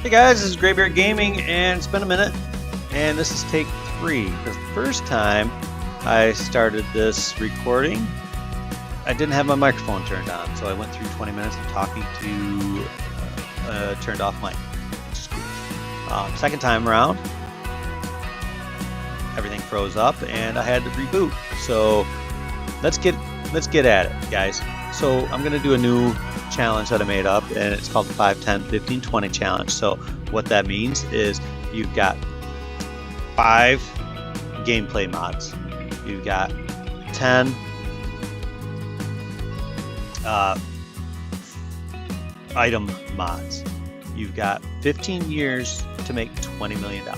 Hey guys, this is Graybeard Gaming, and it's been a minute, and this is take 3. Because the first time I started this recording, I didn't have my microphone turned on, so I went through 20 minutes of talking to turned off mic, which is cool. Second time around, everything froze up, and I had to reboot. So let's get at it, guys. So I'm gonna do a new challenge that I made up, and it's called the 5, 10, 15, 20 challenge. So what that means is you've got 5 gameplay mods, you've got 10 item mods, you've got 15 years to make $20 million.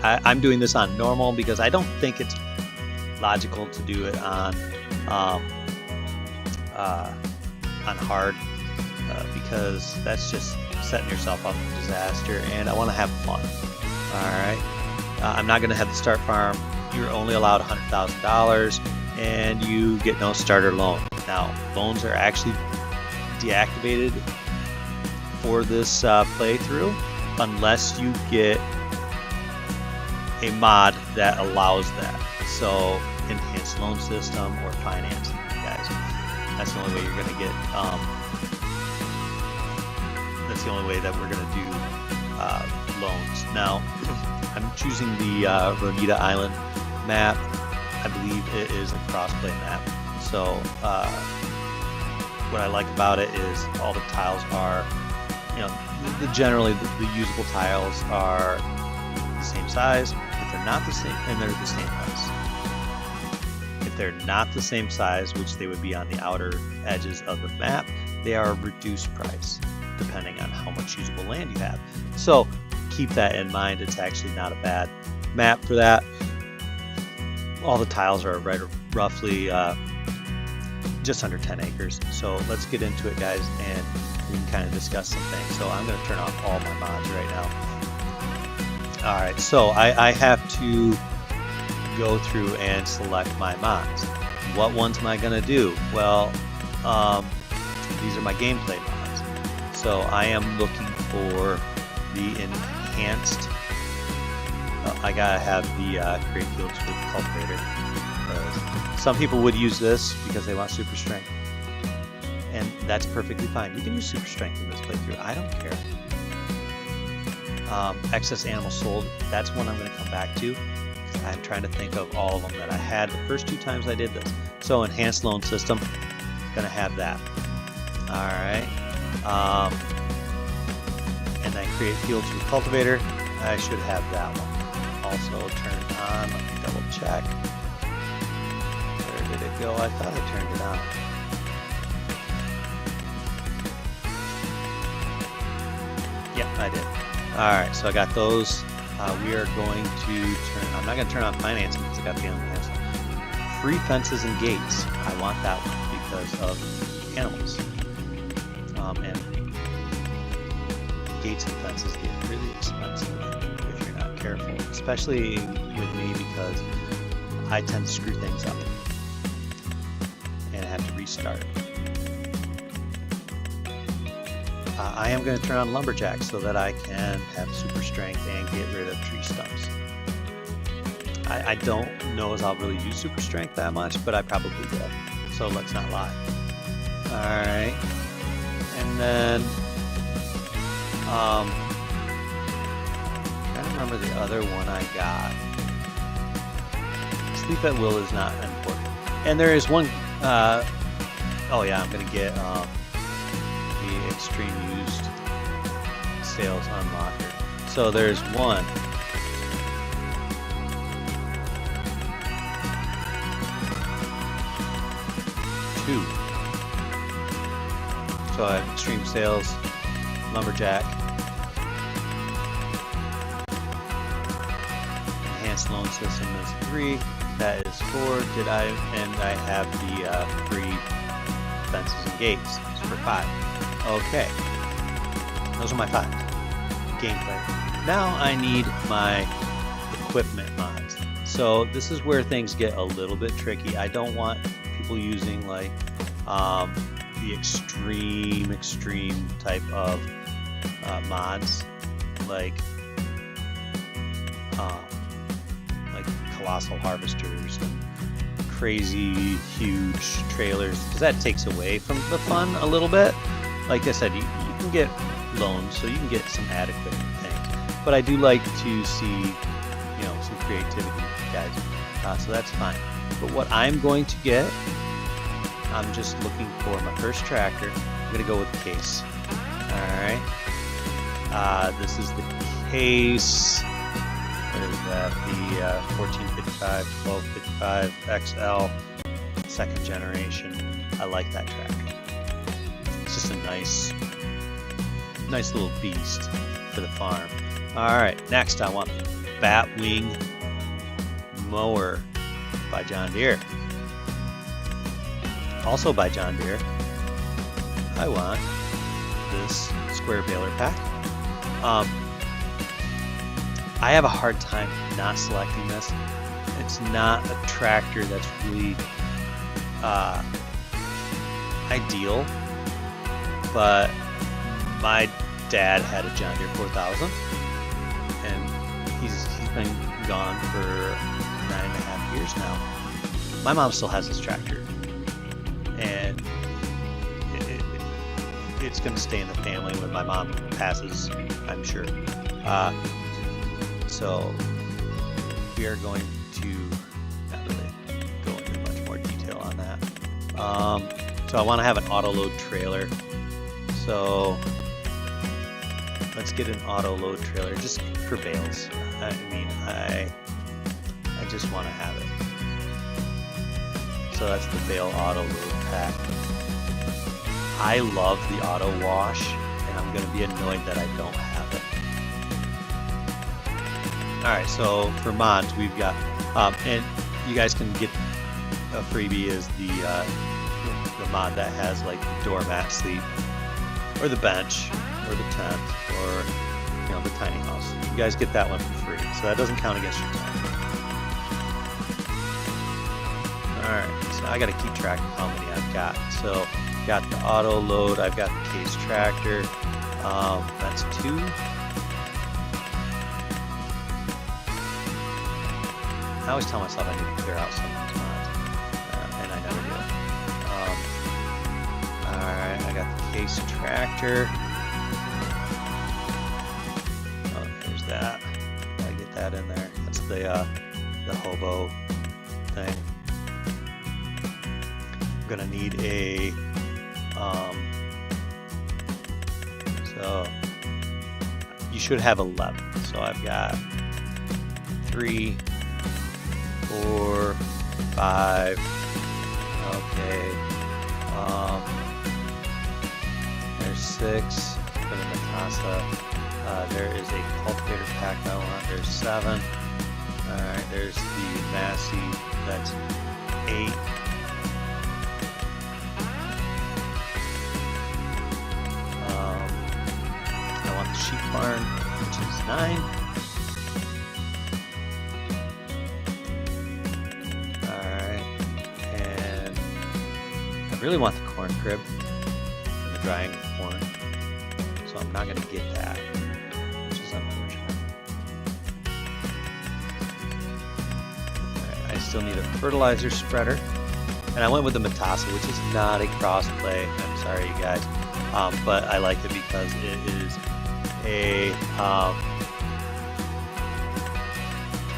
I'm doing this on normal because I don't think it's logical to do it on hard, because that's just setting yourself up for disaster, and I want to have fun. Alright, I'm not going to have the start farm. You're only allowed $100,000 and you get no starter loan. Now, loans are actually deactivated for this playthrough unless you get a mod that allows that. So enhanced loan system or financing, guys. That's the only way you're going to get, that's the only way that we're going to do loans. Now, I'm choosing the Ronita Island map. I believe it is a crossplay map. So what I like about it is all the tiles are, generally the usable tiles are the same size. If they're not the same, and they're the same price. If they're not the same size, which they would be on the outer edges of the map, they are reduced price depending on how much usable land you have. So keep that in mind. It's actually not a bad map for that. All the tiles are roughly just under 10 acres. So let's get into it, guys, and we can kind of discuss some things. So I'm going to turn off all my mods right now. Alright, so I have to go through and select my mods. What ones am I going to do? Well, these are my gameplay mods. So I am looking for the enhanced. I gotta have the create fields with the cultivator. Some people would use this because they want super strength, and that's perfectly fine. You can use super strength in this playthrough. I don't care. Excess animals sold. That's one I'm going to come back to. I'm trying to think of all of them that I had the first 2 times I did this. So enhanced loan system, gonna have that. All right, and then create fields with cultivator. I should have that one also turned on. Let me double check. Where did it go? I thought I turned it on. Yep, I did. All right, so I got those. We are going to turn, I'm not going to turn on financing because I got the enhanced. Free fences and gates. I want that one because of animals. And gates and fences get really expensive if you're not careful, especially with me because I tend to screw things up and I have to restart. I am going to turn on lumberjack so that I can have super strength and get rid of tree stumps. I don't know as I'll really use super strength that much, but I probably will. So let's not lie. Alright. And then I don't remember the other one I got. Sleep at will is not important. And there is one oh yeah, I'm gonna get the extreme used sales unlocker. So there's 1, 2. So I have extreme sales, lumberjack, enhanced loan system is 3. That is 4. And I have the free fences and gates for 5. Okay, those are my 5 gameplay. Now I need my equipment mods. So this is where things get a little bit tricky. I don't want people using like the extreme type of mods like colossal harvesters and crazy huge trailers, because that takes away from the fun a little bit. Like I said, you can get loans, so you can get some adequate things, but I do like to see, you know, some creativity, guys. So that's fine. But what I'm going to get, I'm just looking for my first tractor. I'm gonna go with the case. All right. This is the case. What is that? The 1455, 1255 XL, second generation. I like that tractor. It's just a nice little beast for the farm. All right, next I want the Batwing mower by John Deere. Also by John Deere, I want this square baler pack. I have a hard time not selecting this. It's not a tractor that's really ideal, but my dad had a John Deere 4000, and he's been gone for 9.5 years now. My mom still has this tractor, and it's going to stay in the family when my mom passes, I'm sure. So we are going to not really go into much more detail on that. So I want to have an auto load trailer. So let's get an auto load trailer just for bales. I mean, I just want to have it. So that's the bale auto load pack. I love the auto wash, and I'm going to be annoyed that I don't have it. Alright, so for mods we've got, and you guys can get a freebie, is the mod that has like the doormat sleep, or the bench, or the tent, or you know, the tiny house. You guys get that one for free, so that doesn't count against your time. Alright, so I gotta keep track of how many I've got. So got the auto load, I've got the case tractor, that's 2. I always tell myself I need to clear out some of these mods, and I never do. Alright, I got the case tractor. Oh, there's that. Gotta get that in there. That's the hobo thing. I'm gonna need a so you should have 11. So I've got 3, 4, 5. Okay. There's 6 for the Matassa. There is a cultivator pack I want. There's 7. Alright, there's the Massey. That's 8. I want the sheep barn, which is 9. I really want the corn crib and the drying of corn, so I'm not going to get that, which is unfortunate. Right, I still need a fertilizer spreader, and I went with the Matassa, which is not a cross play. I'm sorry, you guys, but I like it because it is a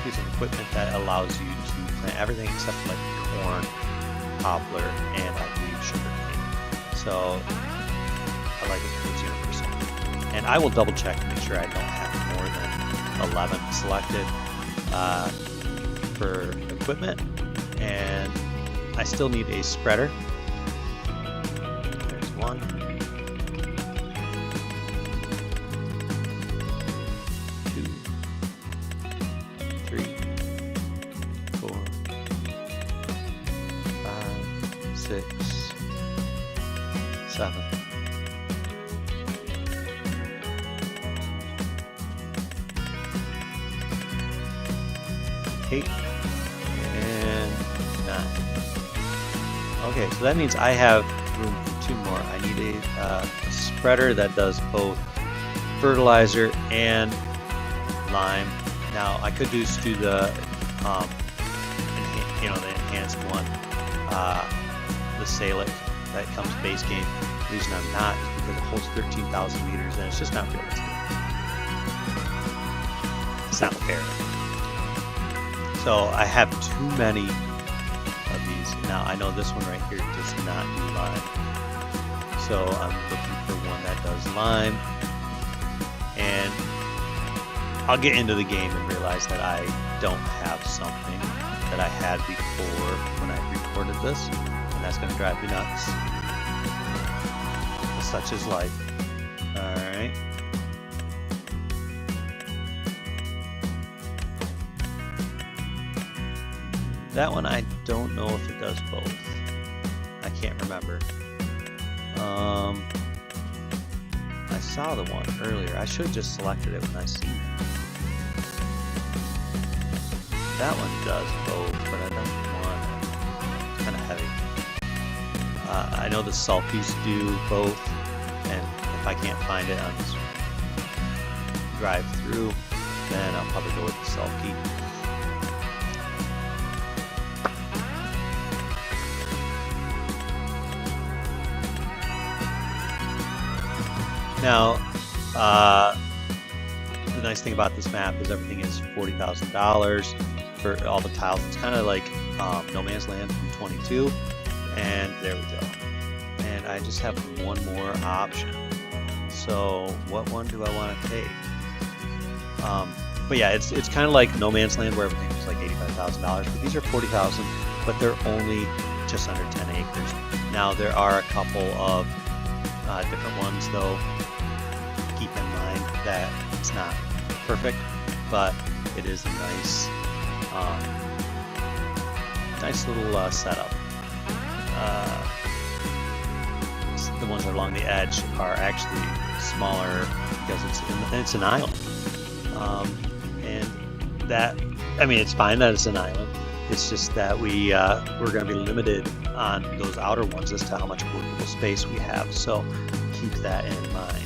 piece of equipment that allows you to plant everything except like corn, poplar, and I believe sugarcane. So I like it because it's universal. And I will double check to make sure I don't have more than 11 selected for equipment. And I still need a spreader. There's 1. 2, 3, 4, 5, 6, 7. Eight and 9. Okay, so that means I have room for 2 more. I need a spreader that does both fertilizer and lime. Now I could just do the the enhanced one, the Salic that comes base game. The reason I'm not is because it holds 13,000 liters and it's just not realistic. It's not fair. So I have too many of these. Now I know this one right here does not do lime. So I'm looking for one that does lime. And I'll get into the game and realize that I don't have something that I had before when I recorded this. And that's going to drive me nuts. Such is life. Alright. That one I don't know if it does both. I can't remember. I saw the one earlier. I should have just selected it when I seen it. That one does both, but I don't want it. It's kind of heavy. I know the sulfies do both, and if I can't find it on this drive through, then I'll probably go with the sulky. Now, the nice thing about this map is everything is $40,000 for all the tiles. It's kind of like No Man's Land from 22, and there we go. And I just have one more option. So what one do I want to take? But yeah, it's kind of like No Man's Land where everything is like $85,000, but these are $40,000, but they're only just under 10 acres. Now there are a couple of different ones though. Keep in mind that it's not perfect, but it is a nice, nice little setup. The ones that are along the edge are actually smaller because it's an island, and that, I mean, it's fine that it's an island. It's just that we're going to be limited on those outer ones as to how much workable space we have. So keep that in mind.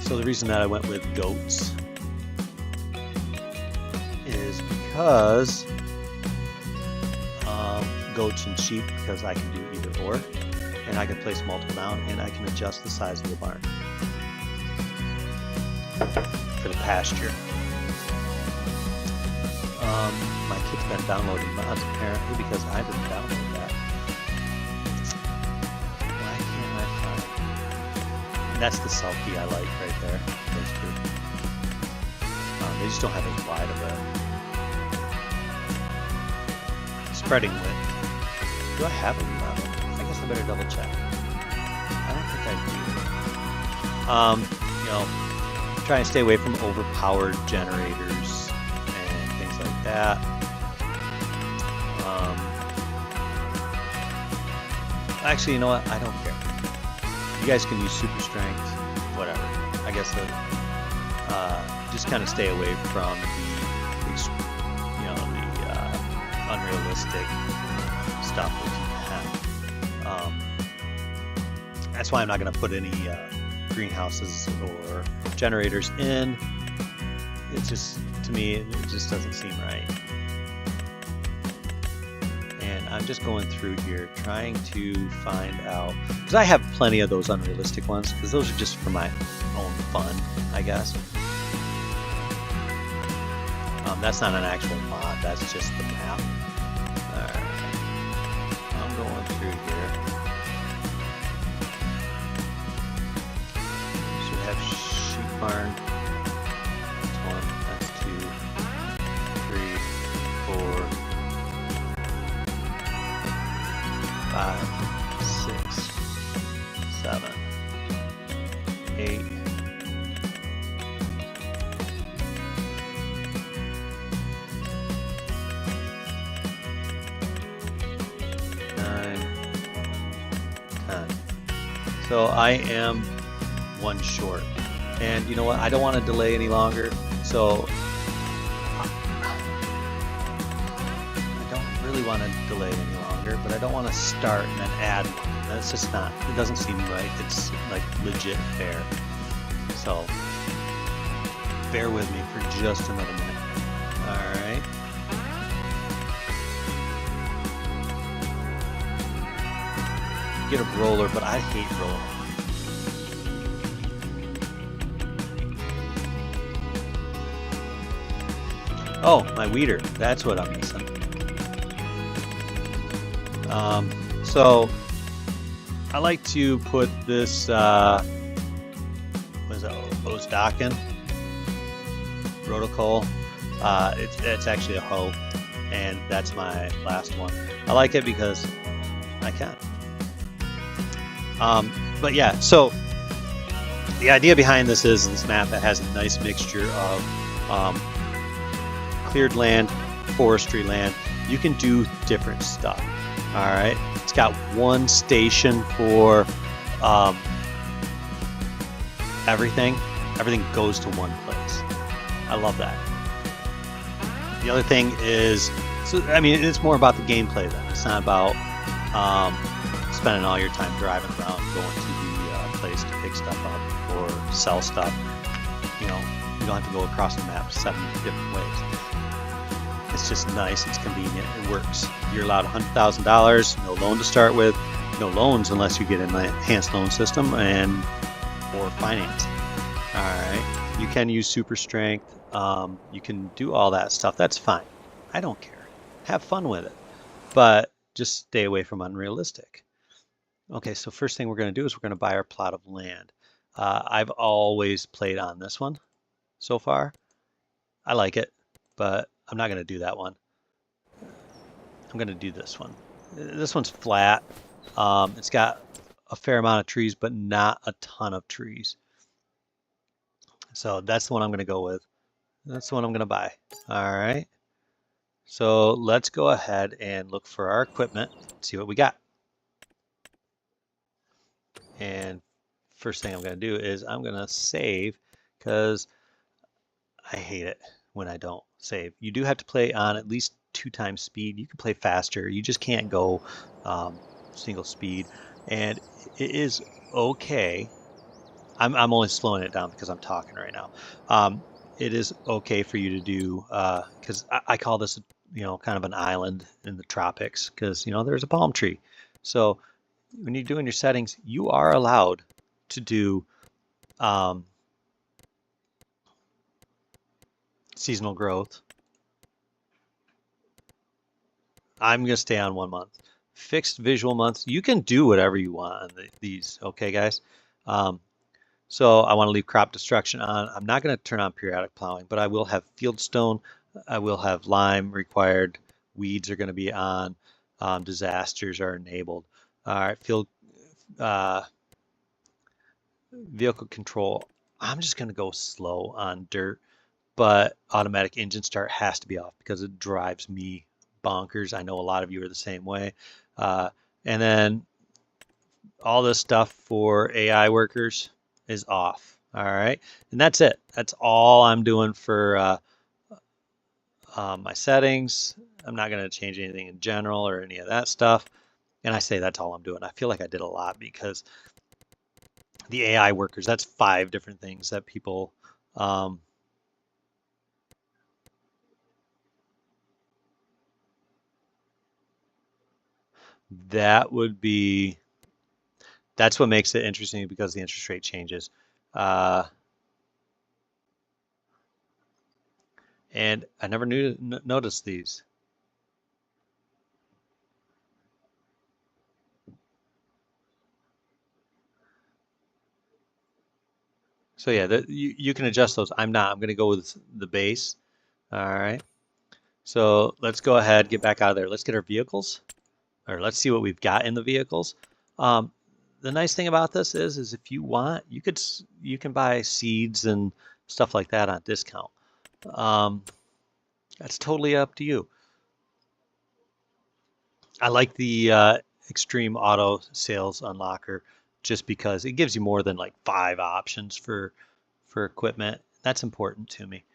So the reason that I went with goats is because goats and sheep, because I can do either or, and I can place multiple down, and I can adjust the size of the barn for the pasture. My kid's been downloading mods apparently because I didn't download that. Why can't I find? And that's the sulky I like right there. Those two. They just don't have as wide of a spreading width. Do I have a level? I guess I better double check. I don't think I do. You know, try and stay away from overpowered generators and things like that. Actually, you know what? I don't care. You guys can use Superstrength, whatever. I guess that just kind of stay away from the unrealistic stuff if you can. That's why I'm not going to put any greenhouses or generators in. It's just, to me, it just doesn't seem right. And I'm just going through here trying to find out, because I have plenty of those unrealistic ones, because those are just for my own fun, I guess. That's not an actual mod, that's just the map. Alright, I'm going through here. Should have sheep barn. That's 1, that's 2, 3, 4, 5, 6, 7, 8. 9, 10. So I am one short. And you know what? I don't want to delay any longer. So I don't really want to delay any longer, but I don't want to start and then add one. That's just not, it doesn't seem like it's like legit fair. So bear with me for just another minute. All right. Get a roller, but I hate roller. Oh, my weeder. That's what I'm missing. So I like to put this, what is that, Ostakin Rotocol. It's actually a hoe, and that's my last one. I like it because I can. But yeah, so the idea behind this is this map that has a nice mixture of cleared land, forestry land. You can do different stuff. All right, it's got one station for everything. Everything goes to one place. I love that. The other thing is, so I mean, it's more about the gameplay then. It's not about spending all your time driving around, going to the place to pick stuff up or sell stuff. You know, you don't have to go across the map 7 different ways. It's just nice, it's convenient, it works. You're allowed $100,000, no loan to start with, no loans unless you get an enhanced loan system or finance. All right, you can use Superstrength, you can do all that stuff. That's fine. I don't care. Have fun with it, but just stay away from unrealistic. Okay, so first thing we're going to do is we're going to buy our plot of land. I've always played on this one so far. I like it, but I'm not going to do that one. I'm going to do this one. This one's flat. It's got a fair amount of trees, but not a ton of trees. So that's the one I'm going to go with. That's the one I'm going to buy. All right. So let's go ahead and look for our equipment, see what we got. And first thing I'm going to do is I'm going to save because I hate it when I don't save. You do have to play on at least 2 times speed. You can play faster. You just can't go single speed. And it is okay. I'm only slowing it down because I'm talking right now. It is okay for you to do, because I call this, kind of an island in the tropics because, there's a palm tree. So when you're doing your settings, you are allowed to do seasonal growth. I'm going to stay on 1 month. Fixed visual months. You can do whatever you want on these, okay, guys? So I want to leave crop destruction on. I'm not going to turn on periodic plowing, but I will have fieldstone. I will have lime required. Weeds are going to be on. Disasters are enabled. All right, vehicle control. I'm just going to go slow on dirt, but automatic engine start has to be off because it drives me bonkers. I know a lot of you are the same way. And then all this stuff for AI workers is off. All right, and that's it. That's all I'm doing for my settings. I'm not going to change anything in general or any of that stuff. And I say that's all I'm doing. I feel like I did a lot because the AI workers, that's 5 different things that people that would be, that's what makes it interesting because the interest rate changes. And I never noticed these. So yeah, you can adjust those. I'm not. I'm going to go with the base. All right. So let's go ahead, get back out of there. Let's get our vehicles, or let's see what we've got in the vehicles. The nice thing about this is if you want, you can buy seeds and stuff like that on discount. That's totally up to you. I like the extreme auto sales unlocker just because it gives you more than like 5 options for equipment. That's important to me.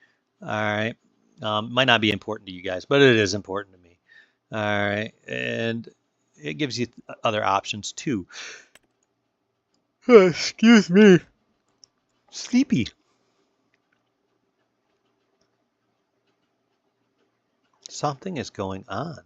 All right. Might not be important to you guys, but it is important to me. All right. And it gives you other options too. Excuse me. Sleepy. Something is going on.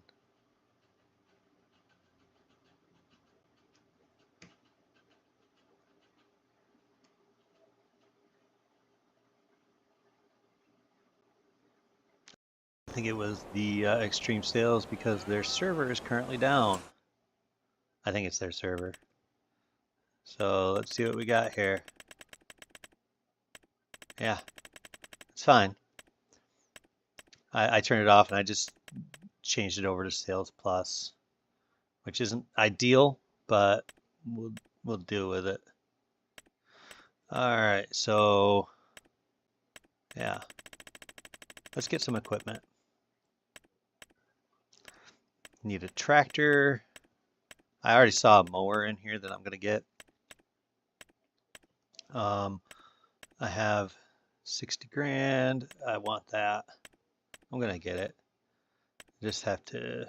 I think it was the Extreme Sales because their server is currently down. I think it's their server. So let's see what we got here. Yeah, it's fine. I turned it off and I just changed it over to Sales Plus, which isn't ideal, but we'll deal with it. All right, so yeah, let's get some equipment. Need a tractor. I already saw a mower in here that I'm gonna get. I have 60 grand. I want that. I'm gonna get it. Just have to.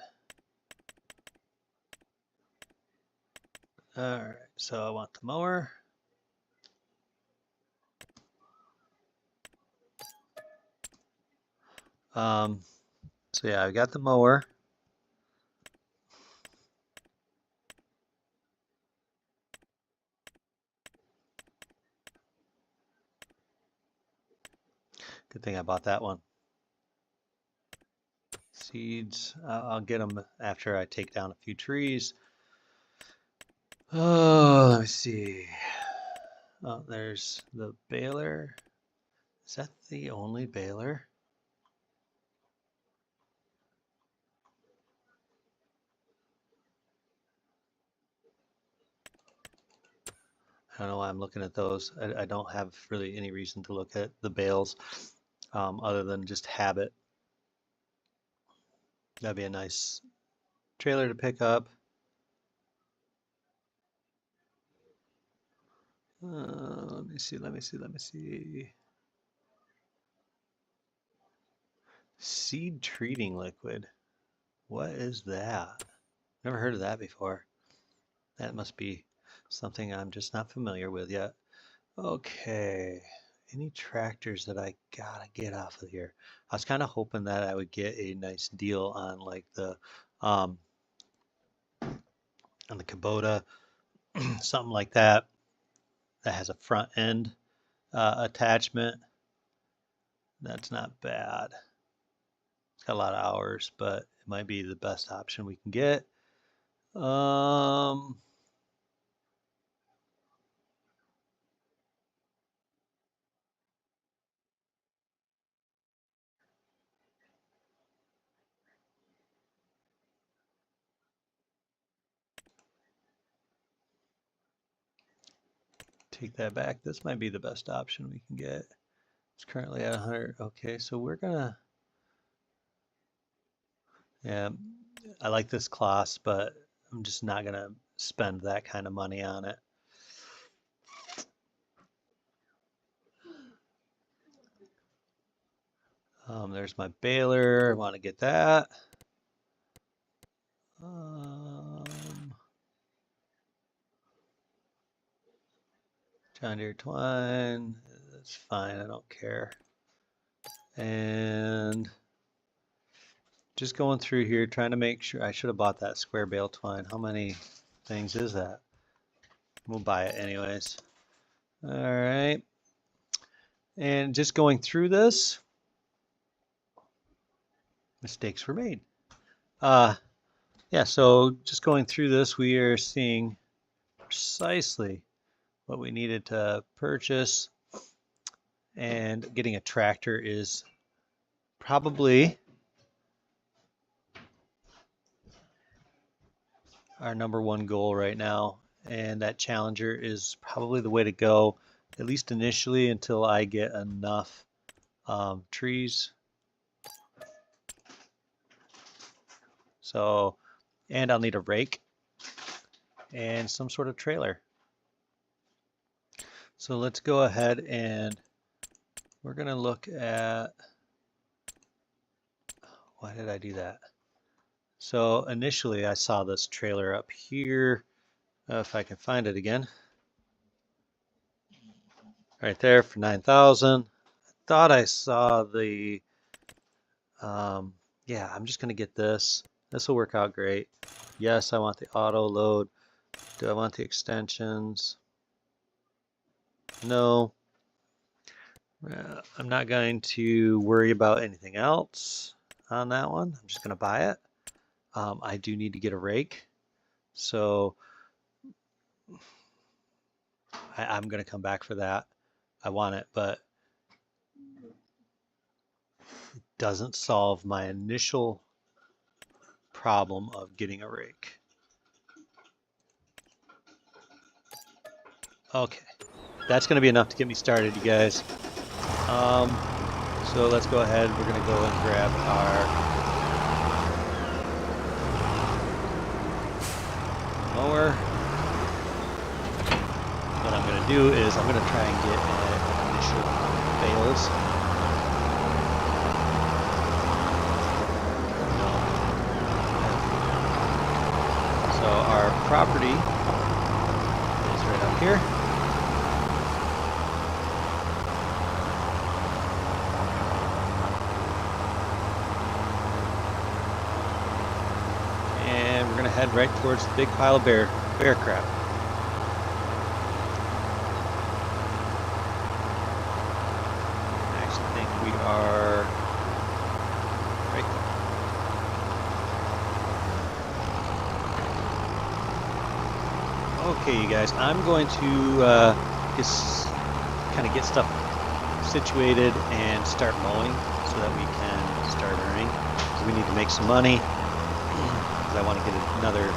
All right, so I want the mower. So yeah, I got the mower. Good thing I bought that one. Seeds, I'll get them after I take down a few trees. Oh, let me see. Oh, there's the baler. Is that the only baler? I don't know why I'm looking at those. I don't have really any reason to look at the bales other than just habit. That'd be a nice trailer to pick up. Let me see. Seed treating liquid. What is that? Never heard of that before. That must be something I'm just not familiar with yet. Okay. Any tractors that I gotta get off of here? I was kind of hoping that I would get a nice deal on like the on the Kubota, something like that that has a front end attachment. That's not bad. It's got a lot of hours, but it might be the best option we can get. Um, Take that back. This might be the best option we can get. It's currently at 100. Okay, so we're gonna, yeah, I like this class, but I'm just not gonna spend that kind of money on it. There's my baler. I want to get that. John Deere twine. That's fine. I don't care. And just going through here, trying to make sure. I should have bought that square bale twine. How many things is that? We'll buy it anyways. All right. And just going through this, mistakes were made. Yeah, so just going through this, we are seeing precisely what we needed to purchase. And getting a tractor is probably our #1 goal right now. And that Challenger is probably the way to go, at least initially, until I get enough trees. So, and I'll need a rake and some sort of trailer. So let's go ahead and we're going to look at, why did I do that? So initially I saw this trailer up here, if I can find it again. right there for 9,000. Thought I saw the, yeah, I'm just gonna get this. This will work out great. Yes, I want the auto load. Do I want the extensions? No. I'm not going to worry about anything else on that one. I'm just gonna buy it. I do need to get a rake, so I'm gonna come back for that. I want it, but it doesn't solve my initial problem of getting a rake. Okay, that's going to be enough to get me started, you guys. So let's go ahead. We're going to go and grab our mower. What I'm going to do is I'm going to try and get initial bales. So our property is right up here. And we're going to head right towards the big pile of bear crap. I actually think we are right there. Okay, you guys, I'm going to just kind of get stuff situated and start mowing so that we can start earning. We need to make some money. I want to get another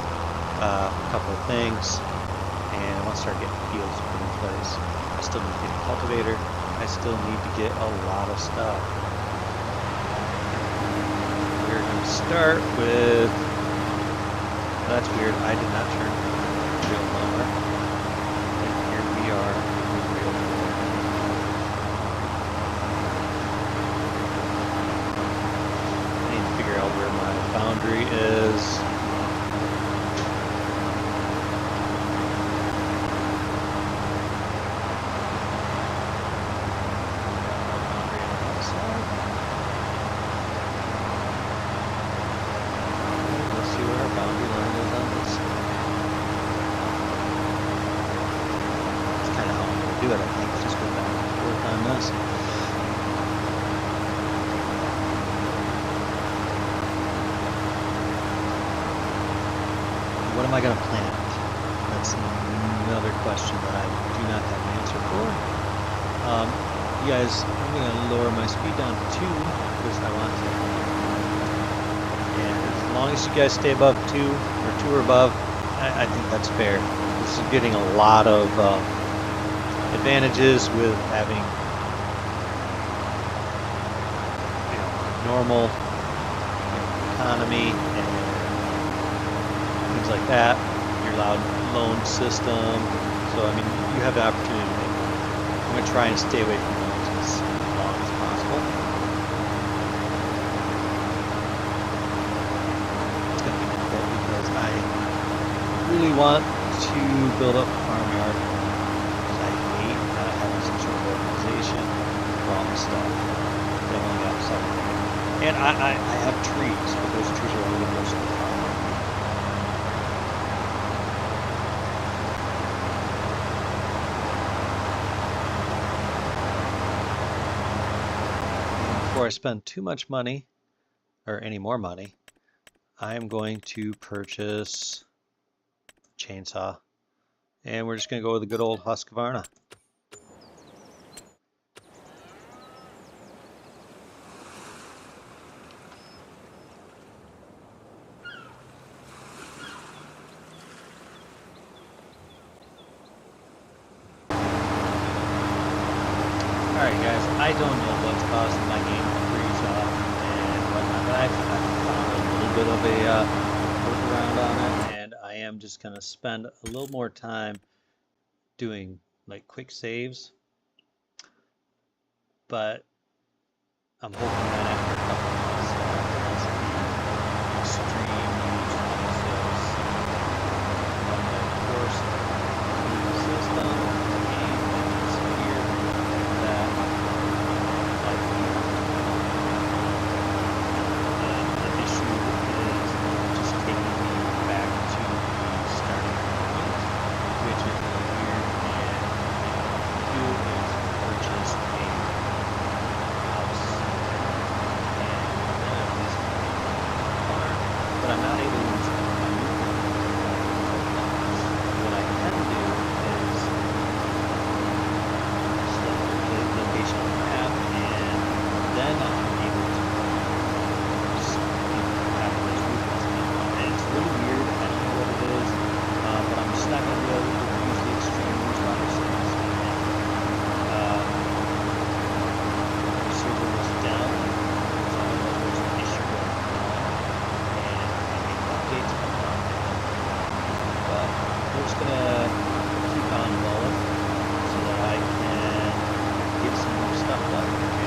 couple of things, and I want to start getting fields put in place. I still need to get a cultivator. I still need to get a lot of stuff. We're going to start with, well, that's weird, I did not turn the real mower, and here we are with real mower. I need to figure out where my boundary is. What am I going to plant? That's another question that I do not have an answer for. You guys, I'm going to lower my speed down to 2 because I want to. And as long as you guys stay above 2 or 2 or above, I think that's fair. This is getting a lot of advantages with having normal economy and things like that. Your allowed loan system. So I mean, you have the opportunity to make money. I'm going to try and stay away from loans as long as possible. It's going to be difficult because I really want to build up a farmyard. Because I hate not having some sort of organization for all this stuff. I've only got 7. And I have trees, but those trees are really close to the farm. Before I spend too much money, or any more money, I am going to purchase a chainsaw. And we're just going to go with a good old Husqvarna. Alright guys, I don't know what's causing my game to freeze up and whatnot, but I've found a little bit of a workaround on it, and I am just going to spend a little more time doing like quick saves, but I'm hoping that after a couple of months the extreme use process of the forced system and disappear. get some more stuff done.